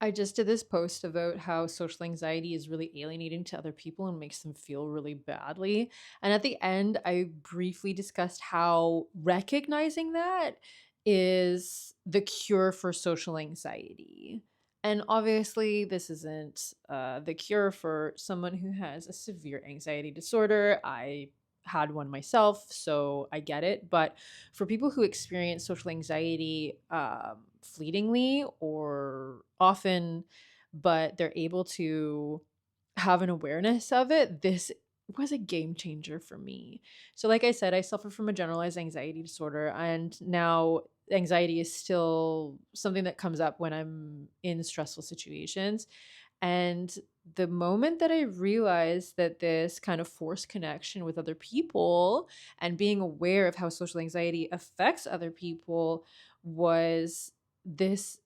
I just did this post about how social anxiety is really alienating to other people and makes them feel really badly. And at the end, I briefly discussed how recognizing that is the cure for social anxiety. And obviously, this isn't the cure for someone who has a severe anxiety disorder. I had one myself, so I get it. But for people who experience social anxiety fleetingly or often, but they're able to have an awareness of it, this was a game changer for me. So, like I said, I suffer from a generalized anxiety disorder, and now anxiety is still something that comes up when I'm in stressful situations. And the moment that I realized that this kind of forced connection with other people and being aware of how social anxiety affects other people was this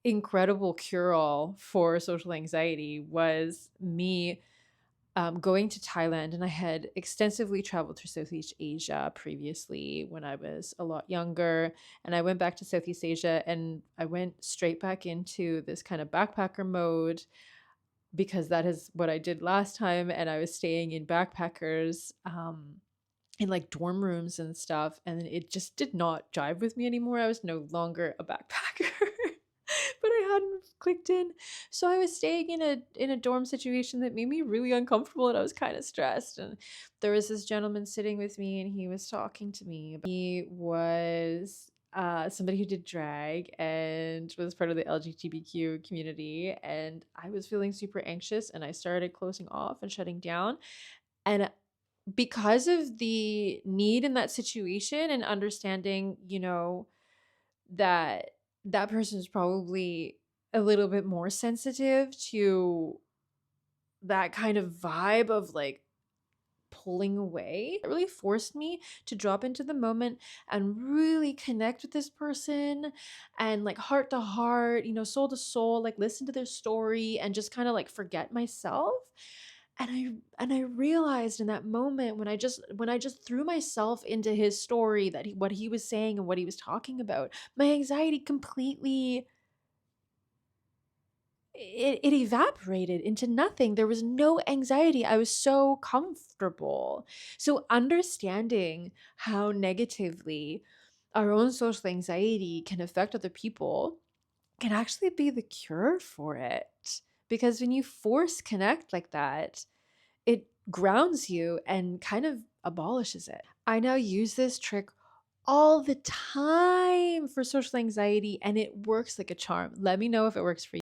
incredible cure all for social anxiety was me going to Thailand. And I had extensively traveled through Southeast Asia previously when I was a lot younger. And I went back to Southeast Asia and I went straight back into this kind of backpacker mode because that is what I did last time. And I was staying in backpackers in like dorm rooms and stuff. And it just did not jive with me anymore. I was no longer a backpacker. But I hadn't clicked in. So I was staying in a dorm situation that made me really uncomfortable and I was kind of stressed. And there was this gentleman sitting with me and he was talking to me. He was somebody who did drag and was part of the LGBTQ community. And I was feeling super anxious and I started closing off and shutting down. And because of the need in that situation and understanding, that that person is probably a little bit more sensitive to that kind of vibe of like pulling away. It really forced me to drop into the moment and really connect with this person and like heart to heart, soul to soul, like listen to their story and just kind of like forget myself. And I realized in that moment when I just threw myself into his story that what he was saying and what he was talking about, my anxiety completely it evaporated into nothing. There was no anxiety. I was so comfortable. So understanding how negatively our own social anxiety can affect other people can actually be the cure for it. Because when you force connect like that, it grounds you and kind of abolishes it. I now use this trick all the time for social anxiety and it works like a charm. Let me know if it works for you.